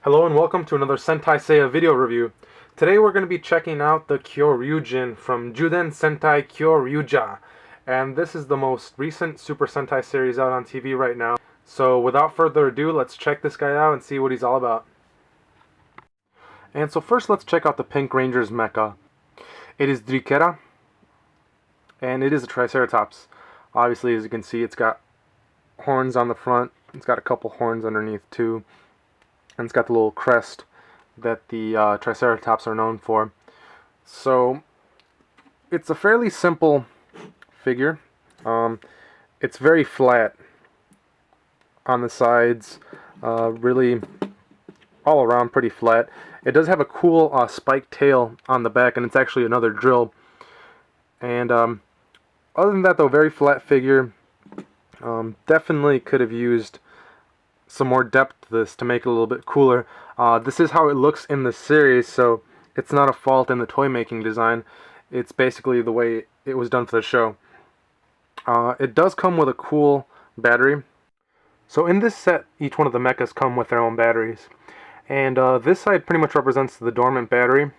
Hello and welcome to another Sentai Seiya video review. Today we're going to be checking out the Kyoryujin from Zyuden Sentai Kyoryuger. And this is the most recent Super Sentai series out on TV right now. So without further ado, let's check this guy out and see what he's all about. And so first let's check out the Pink Ranger's mecha. It is Drikera, and it is a Triceratops. Obviously, as you can see, it's got horns on the front. It's got a couple horns underneath too. And it's got the little crest that the Triceratops are known for. So it's a fairly simple figure. It's very flat on the sides, really all around pretty flat. It does have a cool spiked tail on the back, and it's actually another drill. And other than that, though, very flat figure. Definitely could have used some more depth to this to make it a little bit cooler. This is how it looks in the series, so it's not a fault in the toy making design. It's basically the way it was done for the show. It does come with a cool battery. So in this set, each one of the mechas come with their own batteries. And this side pretty much represents the dormant battery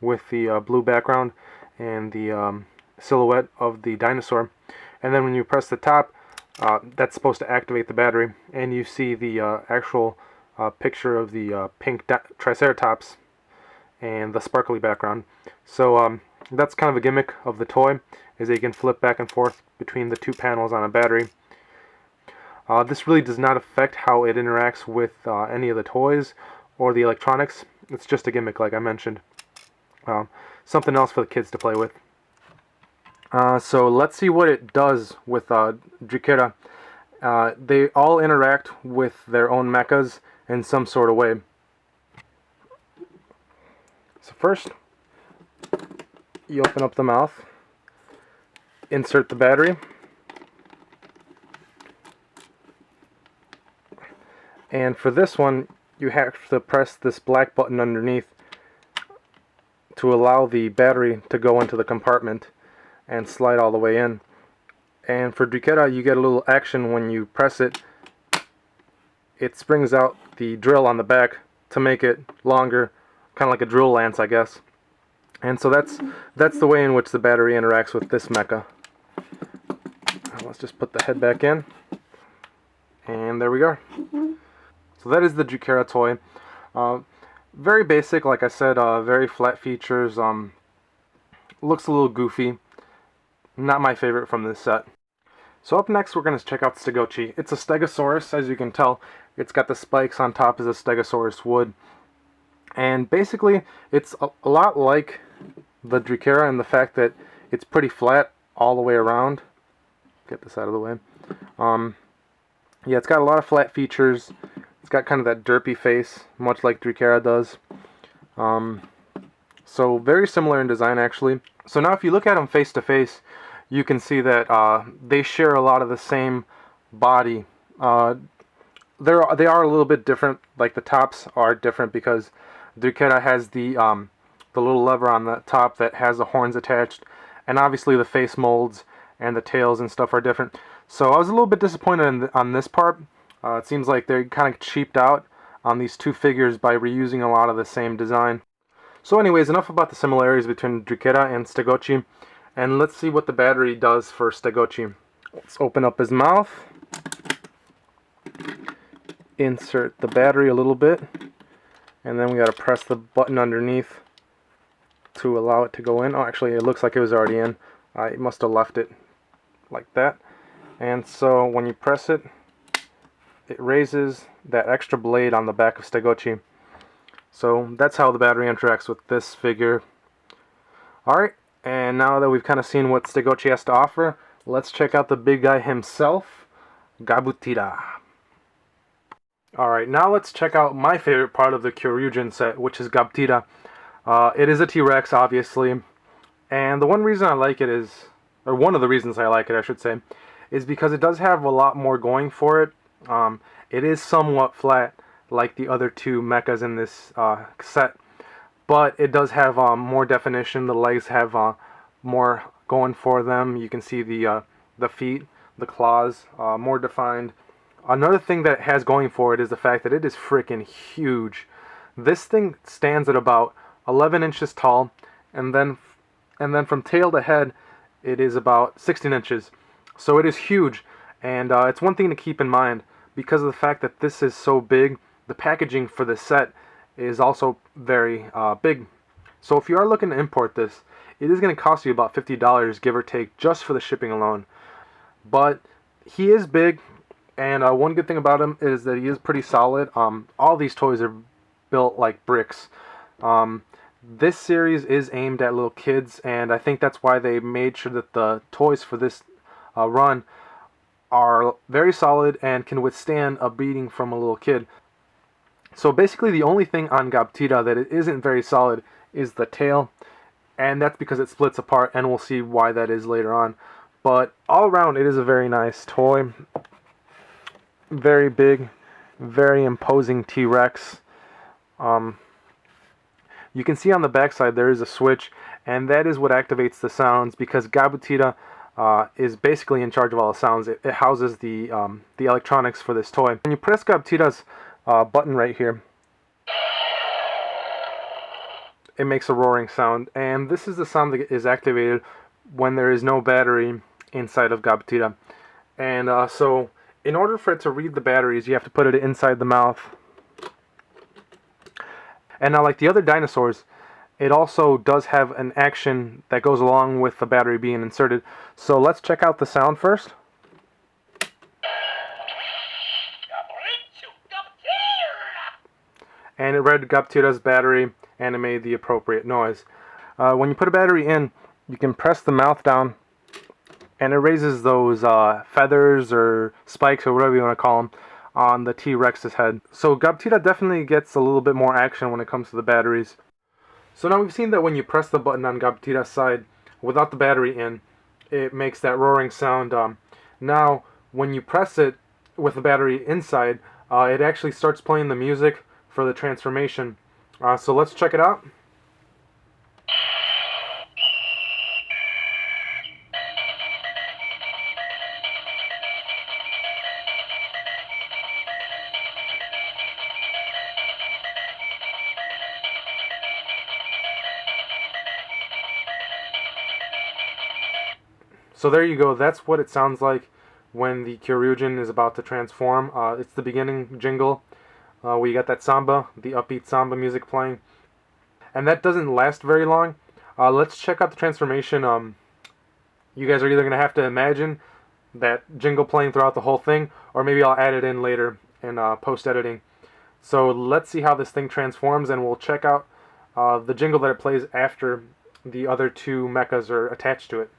with the blue background and the silhouette of the dinosaur. And then when you press the top, that's supposed to activate the battery, and you see the actual picture of the pink Triceratops and the sparkly background. So that's kind of a gimmick of the toy, is that you can flip back and forth between the two panels on a battery. This really does not affect how it interacts with any of the toys or the electronics. It's just a gimmick, like I mentioned. Something else for the kids to play with. So let's see what it does with Drikera. They all interact with their own mechas in some sort of way. So first, you open up the mouth, insert the battery, and for this one, you have to press this black button underneath to allow the battery to go into the compartment and slide all the way in. And for Drikera, you get a little action when you press it. It springs out the drill on the back to make it longer, kind of like a drill lance, I guess. And so that's the way in which the battery interacts with this mecha. Let's just put the head back in, and there we go. So that is the Drikera toy. Very basic, like I said, very flat features. Looks a little goofy. Not my favorite from this set. So up next we're going to check out Stegochi. It's a Stegosaurus, as you can tell. It's got the spikes on top as a Stegosaurus would. And basically it's a lot like the Drikera in the fact that it's pretty flat all the way around. Get this out of the way. Yeah, it's got a lot of flat features. It's got kind of that derpy face, much like Drikera does. So very similar in design, actually. So now if you look at them face to face, you can see that they share a lot of the same body. They are a little bit different. Like the tops are different because Drikera has the little lever on the top that has the horns attached, and obviously the face molds and the tails and stuff are different. So I was a little bit disappointed on this part. It seems like they kind of cheaped out on these two figures by reusing a lot of the same design. So anyways, enough about the similarities between Drikera and Stegochi, and let's see what the battery does for Stegochi. Let's open up his mouth, insert the battery a little bit, and then we got to press the button underneath to allow it to go in. Oh, actually it looks like it was already in. I must have left it like that. And so when you press it, it raises that extra blade on the back of Stegochi. So that's how the battery interacts with this figure. Alright, and now that we've kind of seen what Stegochi has to offer, let's check out the big guy himself, Gabutira. Alright, now let's check out my favorite part of the Kyoryujin set, which is Gabutira. It is a T-Rex, obviously, and the one reason I like it is, or one of the reasons I like it, I should say, is because it does have a lot more going for it. It is somewhat flat, like the other two mechas in this set, but it does have more definition. The legs have more going for them. You can see the feet, the claws, more defined. Another thing that it has going for it is the fact that it is freaking huge. This thing stands at about 11 inches tall, and then from tail to head, it is about 16 inches. So it is huge, and it's one thing to keep in mind because of the fact that this is so big. The packaging for this set is also very big. So if you are looking to import this, it is going to cost you about $50, give or take, just for the shipping alone. But he is big, and one good thing about him is that he is pretty solid. All these toys are built like bricks. This series is aimed at little kids, and I think that's why they made sure that the toys for this run are very solid and can withstand a beating from a little kid. So basically the only thing on Gabtida that it isn't very solid is the tail, and that's because it splits apart, and we'll see why that is later on. But all around, it is a very nice toy. Very big, very imposing T-Rex. You can see on the backside there is a switch, and that is what activates the sounds, because Gabtida is basically in charge of all the sounds. It houses the electronics for this toy. When you press Gabtida's button right here, it makes a roaring sound, and this is the sound that is activated when there is no battery inside of Gabtida. And so in order for it to read the batteries, you have to put it inside the mouth. And now, like the other dinosaurs, it also does have an action that goes along with the battery being inserted. So let's check out the sound first. And it read Gabtida's battery, and it made the appropriate noise. When you put a battery in, you can press the mouth down, and it raises those feathers or spikes or whatever you want to call them on the T-Rex's head. So Gabtida definitely gets a little bit more action when it comes to the batteries. So now we've seen that when you press the button on Gabtida's side without the battery in, it makes that roaring sound. Now when you press it with the battery inside, it actually starts playing the music for the transformation. So let's check it out. So there you go, that's what it sounds like when the Kyoryujin is about to transform. It's the beginning jingle. We got that samba, the upbeat samba music playing. And that doesn't last very long. Let's check out the transformation. You guys are either going to have to imagine that jingle playing throughout the whole thing, or maybe I'll add it in later in post-editing. So let's see how this thing transforms, and we'll check out the jingle that it plays after the other two mechas are attached to it.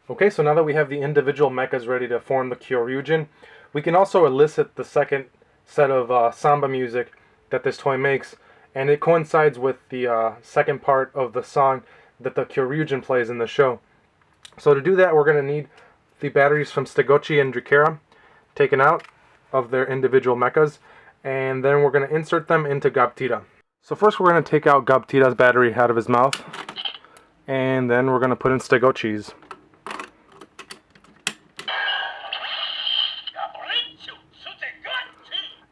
Okay, so now that we have the individual mechas ready to form the Kyoryujin, we can also elicit the second set of samba music that this toy makes, and it coincides with the second part of the song that the Kyoryujin plays in the show. So to do that, we're going to need the batteries from Stegochi and Drikera taken out of their individual mechas, and then we're going to insert them into Gabtida. So first we're going to take out Gabtida's battery out of his mouth, and then we're going to put in Stegochi's.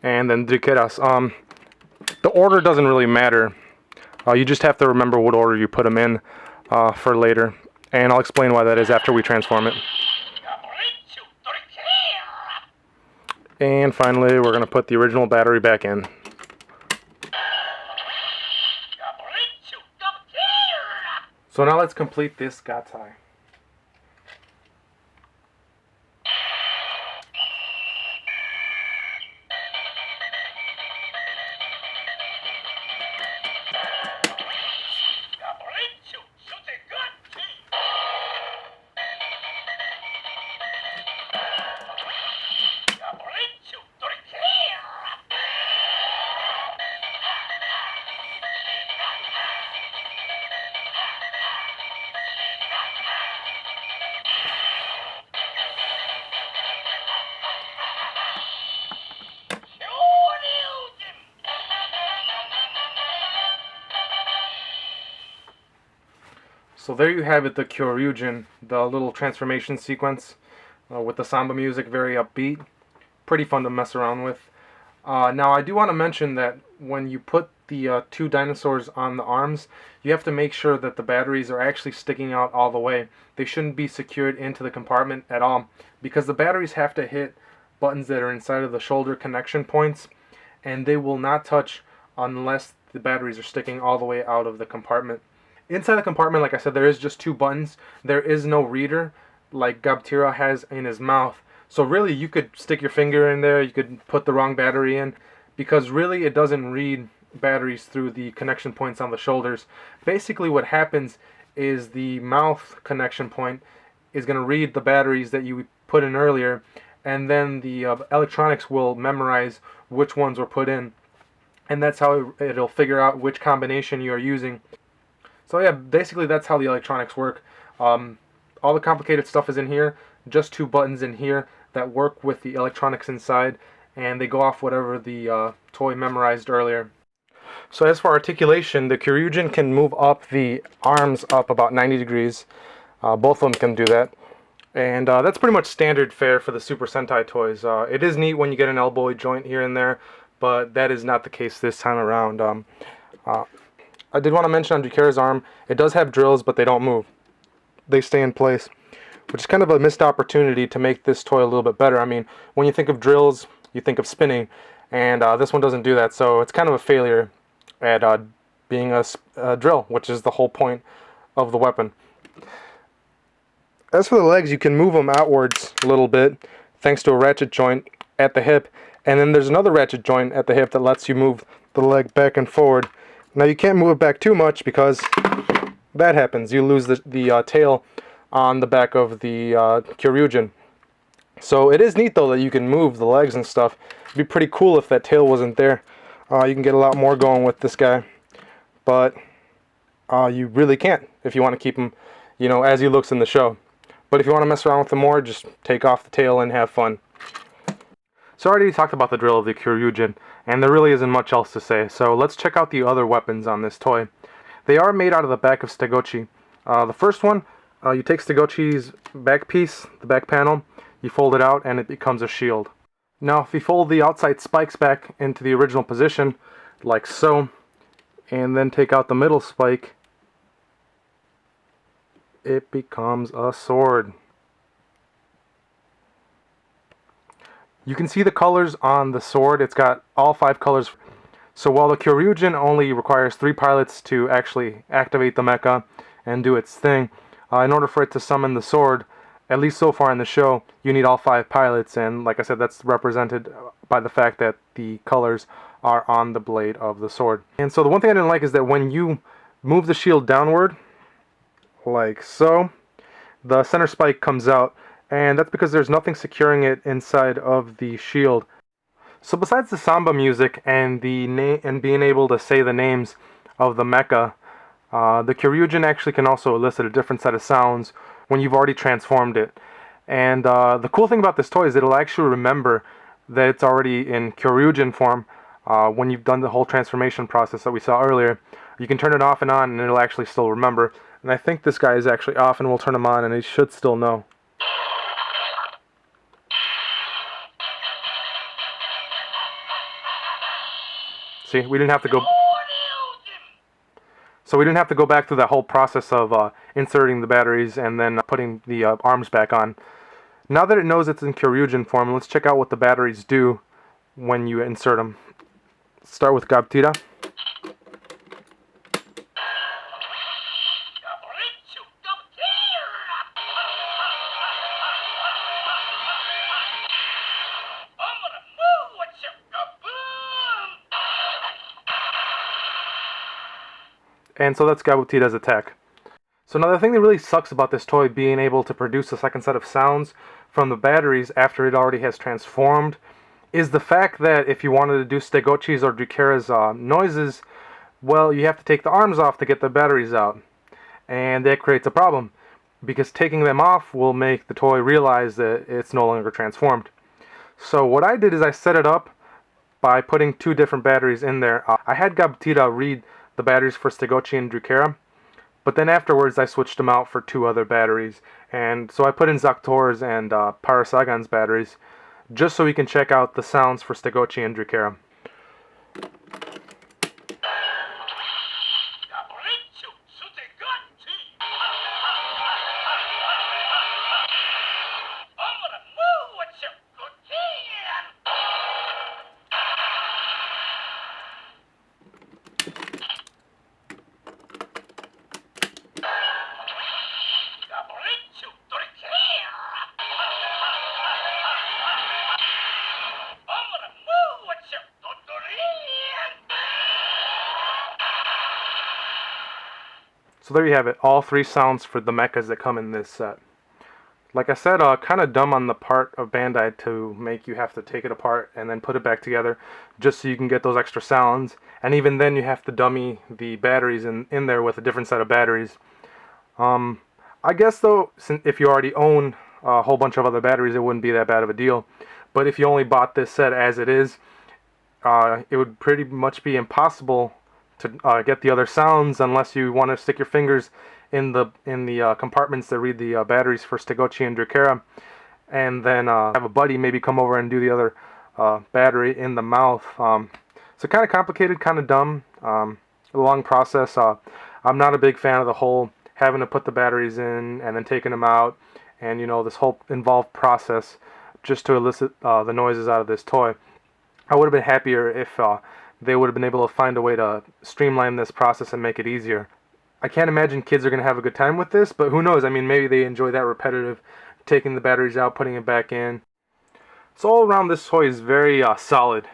And then Drikera's. The order doesn't really matter. You just have to remember what order you put them in for later. And I'll explain why that is after we transform it. And finally, we're going to put the original battery back in. So now let's complete this Gattai. So there you have it, the Kyoryujin, the little transformation sequence with the samba music, very upbeat. Pretty fun to mess around with. Now I do want to mention that when you put the two dinosaurs on the arms, you have to make sure that the batteries are actually sticking out all the way. They shouldn't be secured into the compartment at all, because the batteries have to hit buttons that are inside of the shoulder connection points, and they will not touch unless the batteries are sticking all the way out of the compartment. Inside the compartment, like I said, there is just two buttons. There is no reader like Gabtira has in his mouth. So really, you could stick your finger in there, you could put the wrong battery in, because really it doesn't read batteries through the connection points on the shoulders. Basically what happens is the mouth connection point is going to read the batteries that you put in earlier, and then the electronics will memorize which ones were put in. And that's how it'll figure out which combination you're using. So yeah, basically that's how the electronics work. All the complicated stuff is in here, just two buttons in here that work with the electronics inside, and they go off whatever the toy memorized earlier. So as for articulation, the Kyoryujin can move up the arms up about 90 degrees. Both of them can do that. And that's pretty much standard fare for the Super Sentai toys. It is neat when you get an elbow joint here and there, but that is not the case this time around. I did want to mention on Dukera's arm, it does have drills, but they don't move. They stay in place, which is kind of a missed opportunity to make this toy a little bit better. I mean, when you think of drills, you think of spinning, and this one doesn't do that, so it's kind of a failure at being a drill, which is the whole point of the weapon. As for the legs, you can move them outwards a little bit, thanks to a ratchet joint at the hip, and then there's another ratchet joint at the hip that lets you move the leg back and forward. Now you can't move it back too much because that happens. You lose the tail on the back of the Kyoryujin. So it is neat though that you can move the legs and stuff. It'd be pretty cool if that tail wasn't there. You can get a lot more going with this guy. But you really can't if you want to keep him, you know, as he looks in the show. But if you want to mess around with him more, just take off the tail and have fun. So I already talked about the drill of the Kyoryujin, and there really isn't much else to say, so let's check out the other weapons on this toy. They are made out of the back of Stegochi. The first one, you take Stegochi's back piece, the back panel, you fold it out, and it becomes a shield. Now if you fold the outside spikes back into the original position, like so, and then take out the middle spike, it becomes a sword. You can see the colors on the sword. It's got all 5 colors. So while the Kyoryujin only requires 3 pilots to actually activate the mecha and do its thing, in order for it to summon the sword, at least so far in the show, you need all 5 pilots, and like I said, that's represented by the fact that the colors are on the blade of the sword. And so the one thing I didn't like is that when you move the shield downward, like so, the center spike comes out, and that's because there's nothing securing it inside of the shield. So besides the samba music and being able to say the names of the mecha, the Kyoryujin actually can also elicit a different set of sounds when you've already transformed it. And the cool thing about this toy is it'll actually remember that it's already in Kyoryujin form when you've done the whole transformation process that we saw earlier. You can turn it off and on and it'll actually still remember. And I think this guy is actually off, and we'll turn him on and he should still know. See, we didn't have to go. So we didn't have to go back through that whole process of inserting the batteries and then putting the arms back on. Now that it knows it's in Kyoryujin form, let's check out what the batteries do when you insert them. Start with Gabtira. And so that's Gabutira's attack. So another thing that really sucks about this toy being able to produce a second set of sounds from the batteries after it already has transformed is the fact that if you wanted to do Stegochi's or Drukera's noises, well, you have to take the arms off to get the batteries out. And that creates a problem, because taking them off will make the toy realize that it's no longer transformed. So what I did is I set it up by putting two different batteries in there. I had Gabutira read the batteries for Stegochi and Drukera, but then afterwards I switched them out for two other batteries. And so I put in Zaktor's and Parasagan's batteries, just so we can check out the sounds for Stegochi and Drukera. So there you have it, all three sounds for the mechas that come in this set. Like I said, kind of dumb on the part of Bandai to make you have to take it apart and then put it back together just so you can get those extra sounds. And even then you have to dummy the batteries in there with a different set of batteries. I guess though, if you already own a whole bunch of other batteries, it wouldn't be that bad of a deal. But if you only bought this set as it is, it would pretty much be impossible to get the other sounds unless you want to stick your fingers in the compartments that read the batteries for Stegochi and Drukera, and then have a buddy maybe come over and do the other battery in the mouth. So kind of complicated, kind of dumb, a long process. I'm not a big fan of the whole having to put the batteries in and then taking them out, and this whole involved process just to elicit the noises out of this toy. I would have been happier if they would have been able to find a way to streamline this process and make it easier. I can't imagine kids are going to have a good time with this, but who knows? I mean, maybe they enjoy that repetitive, taking the batteries out, putting it back in. So all around, this toy is very solid,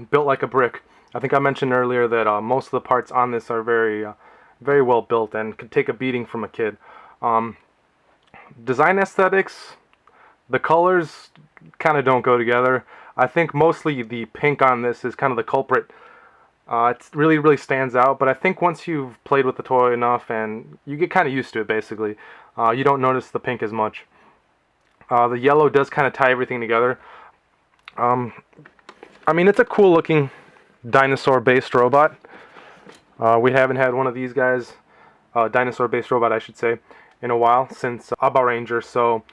built like a brick. I think I mentioned earlier that most of the parts on this are very well built and could take a beating from a kid. Design aesthetics, the colors kind of don't go together. I think mostly the pink on this is kind of the culprit. It really stands out, but I think once you've played with the toy enough and you get kind of used to it, basically, you don't notice the pink as much. The yellow does kind of tie everything together. I mean, it's a cool looking dinosaur-based robot. We haven't had one of these guys, dinosaur-based robot I should say, in a while, since Abba Ranger. So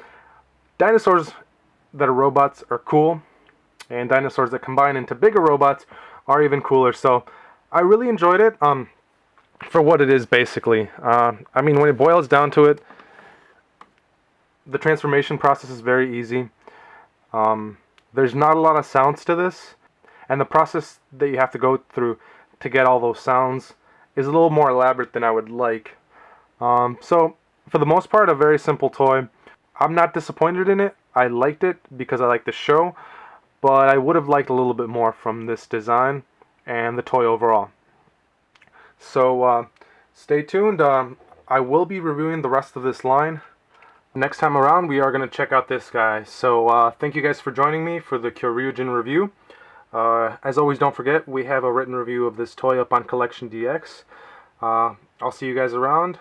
dinosaurs that are robots are cool, and dinosaurs that combine into bigger robots are even cooler. So I really enjoyed it for what it is, basically. I mean, when it boils down to it, the transformation process is very easy. There's not a lot of sounds to this, and the process that you have to go through to get all those sounds is a little more elaborate than I would like. So for the most part, a very simple toy. I'm not disappointed in it. I liked it because I like the show, but I would have liked a little bit more from this design and the toy overall. So stay tuned. I will be reviewing the rest of this line. Next time around, we are going to check out this guy. So thank you guys for joining me for the Kyoryujin review. As always, don't forget, we have a written review of this toy up on CollectionDX. I'll see you guys around.